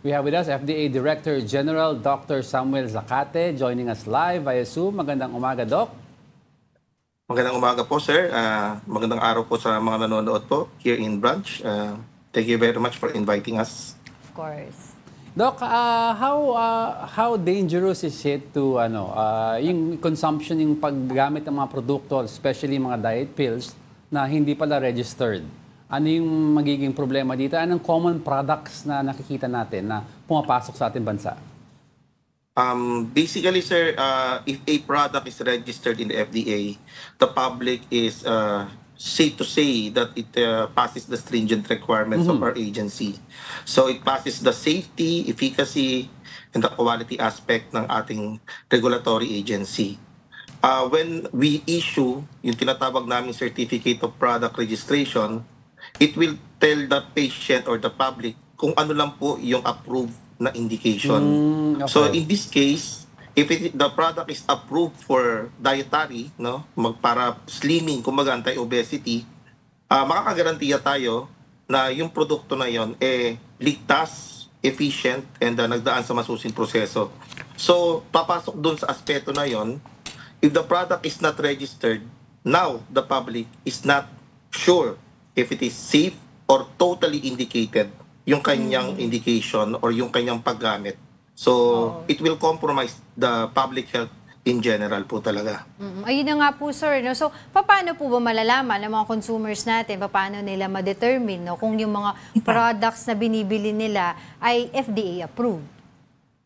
We have with us FDA Director General Dr. Samuel Zacate joining us live via Zoom. Magandang umaga, Doc. Magandang umaga po, sir. Magandang araw po sa mga nanonood po here in branch. Thank you very much for inviting us. Of course. Doc, how dangerous is it to yung consumption, yung paggamit ng mga produkto, especially mga diet pills na hindi pala registered? Ano yung magiging problema dito? Anong common products na nakikita natin na pumapasok sa ating bansa? Basically, sir, if a product is registered in the FDA, the public is safe to say that it passes the stringent requirements of our agency. So it passes the safety, efficacy, and the quality aspect ng ating regulatory agency. When we issue yung tinatawag namin Certificate of Product Registration, it will tell the patient or the public kung ano lang po yung approved na indication. Okay. So in this case, if the product is approved for dietary, no, para slimming, kumbaga anti-obesity, makakagarantiya tayo na yung produkto na yon ligtas, efficient, and nagdaan sa masusing proseso. So papasok dun sa aspeto na yon, if the product is not registered, now the public is not sure if it is safe or totally indicated yung kanyang indication or yung kanyang paggamit. So, it will compromise the public health in general po talaga. Ayun na nga po, sir. No? So, paano po ba malalaman ng mga consumers natin, paano nila ma-determine kung yung mga products na binibili nila ay FDA approved?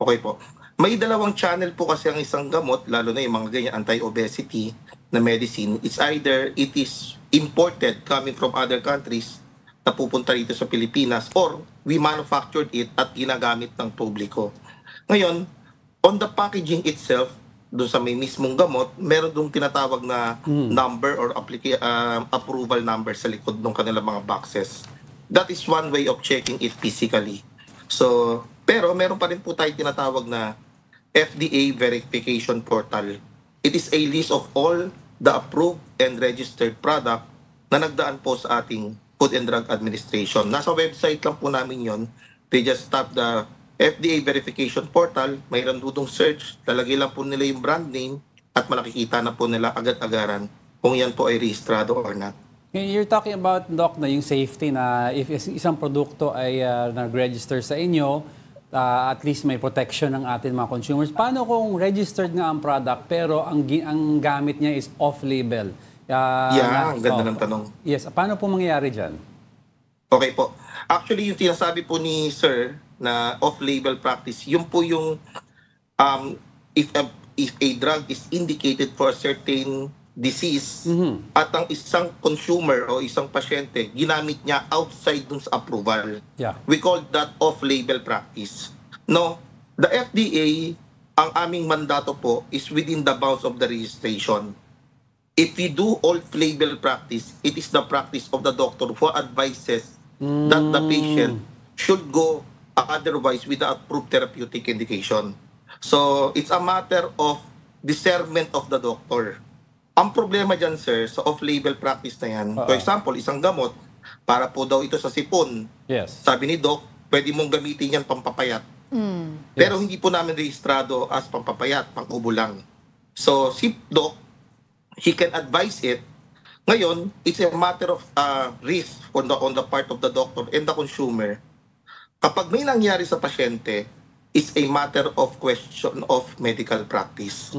Okay po. May dalawang channel po kasi ang isang gamot, lalo na yung mga ganyan anti-obesity na medicine. It's either it is imported coming from other countries na pupunta rito sa Pilipinas or we manufactured it at ginagamit ng publiko. Ngayon, on the packaging itself, doon sa may mismong gamot, meron doong tinatawag na number or approval number sa likod ng kanilang mga boxes. That is one way of checking it physically. So, pero meron pa rin po tayo tinatawag na FDA verification portal. It is a list of all the approved and registered product na nagdaan po sa ating Food and Drug Administration. Nasa website lang po namin yon. They just tap the FDA verification portal, mayroon dudong search, lalagay lang po nila yung brand name at makikita na po nila agad-agaran kung yan po ay rehistrado or not. You're talking about, Doc, na yung safety na if isang produkto ay nag-register sa inyo, at least may protection ng ating mga consumers. Paano kung registered nga ang product pero ang gamit niya is off-label? Ang ganda ng tanong. Yes, paano po mangyayari dyan? Okay po. Actually, yung sinasabi po ni Sir na off-label practice, yun po yung if a drug is indicated for a certain disease at ang isang consumer o isang pasyente, ginamit niya outside dun sa approval. Yeah. We call that off-label practice. No, the FDA, ang aming mandato po is within the bounds of the registration. If we do off-label practice, it is the practice of the doctor who advises that the patient should go otherwise with the approved therapeutic indication. So, it's a matter of discernment of the doctor. Ang problema dyan, sir, sa off-label practice na yan, for example, isang gamot, para po daw ito sa sipon. Yes. Sabi ni Doc, pwede mong gamitin yan pampapayat. Pero hindi po namin rehistrado as pampapayat, pang-ubo lang. So, si Doc, he can advise it. Ngayon, it's a matter of risk on the part of the doctor and the consumer. Kapag may nangyari sa pasyente, it's a matter of question of medical practice.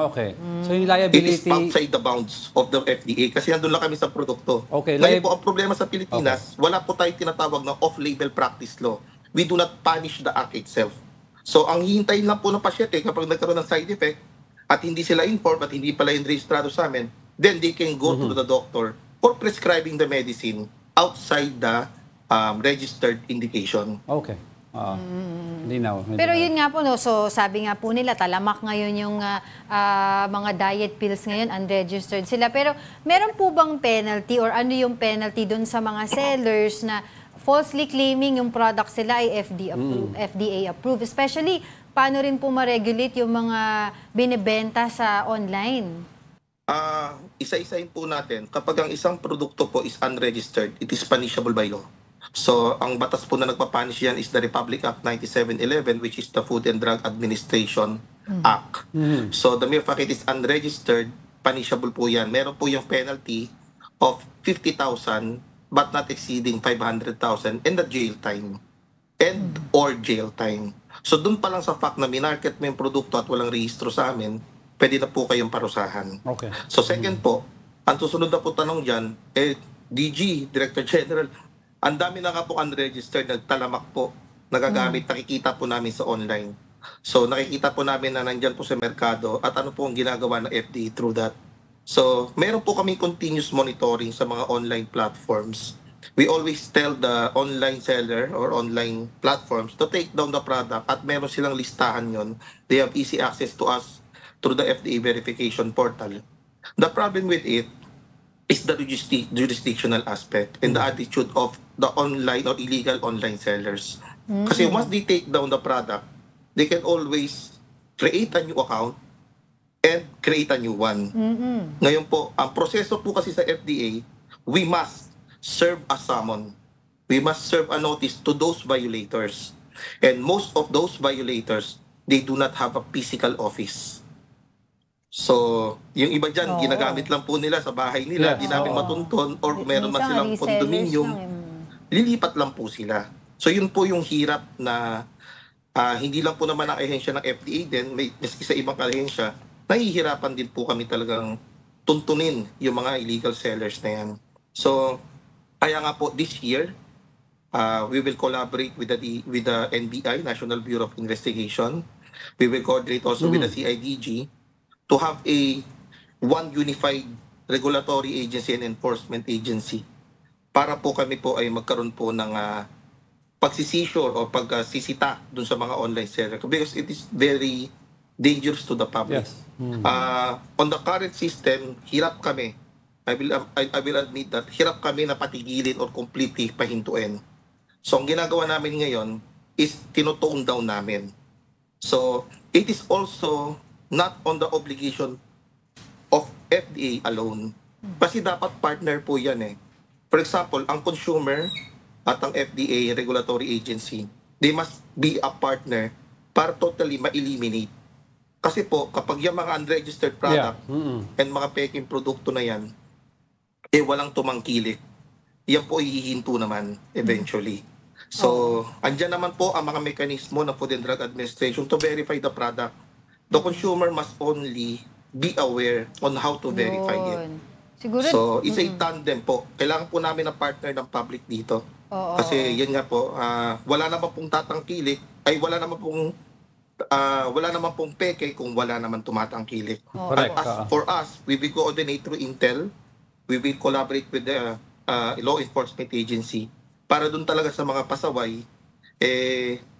Okay. So yung liability... It is outside the bounds of the FDA kasi nandun lang kami sa produkto. Okay. Ngayon po, ang problema sa Pilipinas, wala po tayong tinatawag na off-label practice law. We do not punish the act itself. So ang hihintayin lang po ng pasyente kapag nagkaroon ng side effect at hindi sila informed at hindi pala yung rehistrado sa amin, then they can go to the doctor for prescribing the medicine outside the registered indication. Okay. Linaw. Pero yun nga po, no, so sabi nga po nila, talamak ngayon yung mga diet pills ngayon, unregistered sila. Pero meron po bang penalty or ano yung penalty dun sa mga sellers na falsely claiming yung product sila ay FDA approved? Especially, paano rin po ma-regulate yung mga binibenta sa online? Isa-isahin po natin, kapag ang isang produkto po is unregistered, it is punishable by law. So, ang batas po na nagpapunish yan is the Republic Act 9711, which is the Food and Drug Administration Act. So, the mere fact it is unregistered, punishable po yan. Meron po yung penalty of 50,000 but not exceeding 500,000 and the jail time. And or jail time. So, dun pa lang sa fact na minarket mo yung produkto at walang rehistro sa amin, pwede na po kayong parusahan. Okay. So, second po, ang susunod na po tanong dyan, DG, Director General, ang dami na nga po unregistered, nagtalamak po, nagagamit, nakikita po namin sa online. So nakikita po namin na nandyan po sa merkado at ano po ang ginagawa ng FDA through that. So meron po kaming continuous monitoring sa mga online platforms. We always tell the online seller or online platforms to take down the product at meron silang listahan yon. They have easy access to us through the FDA verification portal. The problem with it is the jurisdictional aspect and the attitude of the online or illegal online sellers. Kasi once they take down the product, they can always create a new account and create a new one. Ngayon po, ang proseso po kasi sa FDA, we must serve a summon. We must serve a notice to those violators. And most of those violators, they do not have a physical office. So, yung iba dyan, ginagamit lang po nila sa bahay nila, di namin matunton, or meron man silang condominium, lilipat lang po sila. So, yun po yung hirap na hindi lang po naman ang ahensya ng FDA din, may sa ibang ahensya, nahihirapan din po kami talagang tuntunin yung mga illegal sellers na yan. So, kaya nga po this year, we will collaborate with the NBI, National Bureau of Investigation. We will coordinate also with the CIDG to have one unified regulatory agency and enforcement agency para po kami po ay magkaroon po ng pagsisisure o pagsisita dun sa mga online seller because it is very dangerous to the public. Yes. On the current system, hirap kami. I will admit that hirap kami na patigilin or completely pahintuin. So ang ginagawa namin ngayon is tinutone down namin. So it is also not on the obligation of FDA alone. Kasi dapat partner po yan eh. For example, ang consumer at ang FDA, regulatory agency, they must be a partner para totally ma-eliminate. Kasi po, kapag yung mga unregistered product and mga peking produkto na yan, walang tumangkilik. Yan po hihinto naman eventually. So, andyan naman po ang mga mekanismo ng Food and Drug Administration to verify the product. The consumer must only be aware on how to verify it. Siguro, so, it's a tandem po. Kailangan po namin ng partner ng public dito. Kasi yun nga po, wala naman pong tatangkilik, ay wala naman pong peke kung wala naman tumatangkilik. As for us, we will coordinate through Intel, we will collaborate with the law enforcement agency para dun talaga sa mga pasaway,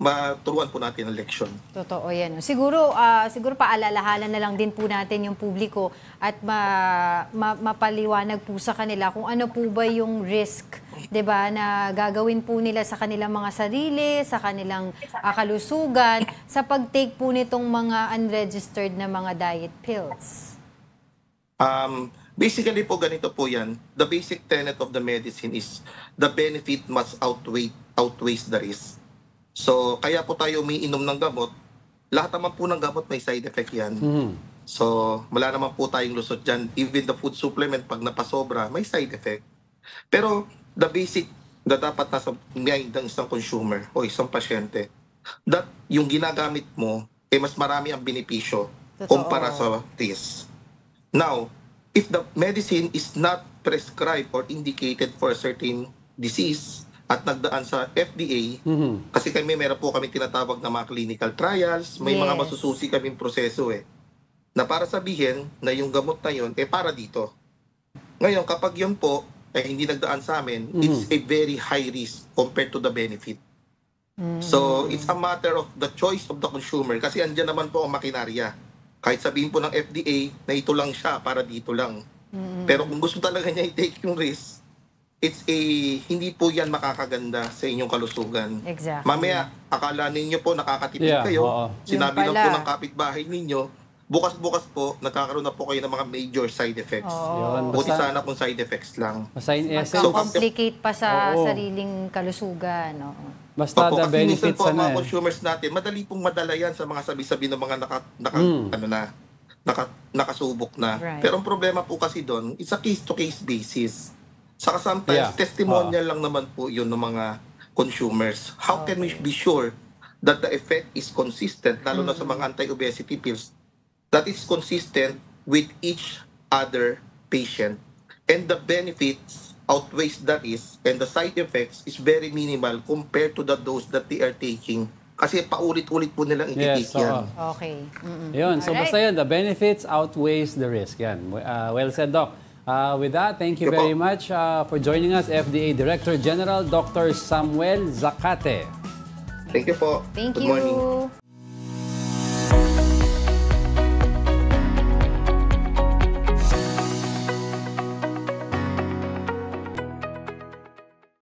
maturuan po natin ang leksyon. Totoo yan. Siguro paalalahanan na lang din po natin yung publiko at mapaliwanag po sa kanila kung ano po ba yung risk, 'di ba, na gagawin po nila sa kanilang mga sarili, sa kanilang kalusugan sa pag-take po nitong mga unregistered na mga diet pills. Basically po ganito po yan. The basic tenet of the medicine is the benefit must outweighs the risk. So, kaya po tayo umiinom ng gamot. Lahat naman po ng gamot may side effect yan. So, wala naman po tayong lusot dyan. Even the food supplement, pag napasobra, may side effect. Pero, the basic na dapat nasa mind ng isang consumer o isang pasyente, that yung ginagamit mo, mas marami ang benepisyo kumpara sa risk. Now, if the medicine is not prescribed or indicated for a certain disease at nagdaan sa FDA, kasi meron po kami tinatawag na mga clinical trials, may mga masususi kaming proseso na para sabihin na yung gamot na yun, para dito. Ngayon, kapag yun po, hindi nagdaan sa amin, it's a very high risk compared to the benefit. So, it's a matter of the choice of the consumer kasi andyan naman po ang makinarya. Kahit sabihin po ng FDA na ito lang siya, para dito lang. Pero kung gusto talaga niya i-take yung risk, hindi po yan makakaganda sa inyong kalusugan. Exactly. Mamaya, akala ninyo po nakakatipid kayo. Sinabi lang po ng kapitbahay ninyo, bukas-bukas po, nagkakaroon na po kayo ng mga major side effects. Yun, Buti basta, sana kung side effects lang. basta in essence, Magka-complicate pa sa Oo. sariling kalusugan. Oo. basta Opo, the kasi minsan benefits po ang ano mga eh. consumers natin, madali pong madala yan sa mga sabi-sabi ng mga nakasubok na. Right. Pero ang problema po kasi doon, it's a case-to-case basis. Saka sometimes, Yeah. testimonial lang naman po yun ng mga consumers. How can we be sure that the effect is consistent, lalo na sa mga anti-obesity pills, that is consistent with each other patient, and the benefits outweighs that is, and the side effects is very minimal compared to the dose that they are taking. Kasi paulit-ulit po nilang Yes, ititake yan. Okay. Yun, so Alright. basta yun, the benefits outweighs the risk. Yan. Well said, Doc. With that, thank you Thank you very po. much for joining us, FDA Director General Dr. Samuel Zacate. Thank you po. Thank Good morning. you.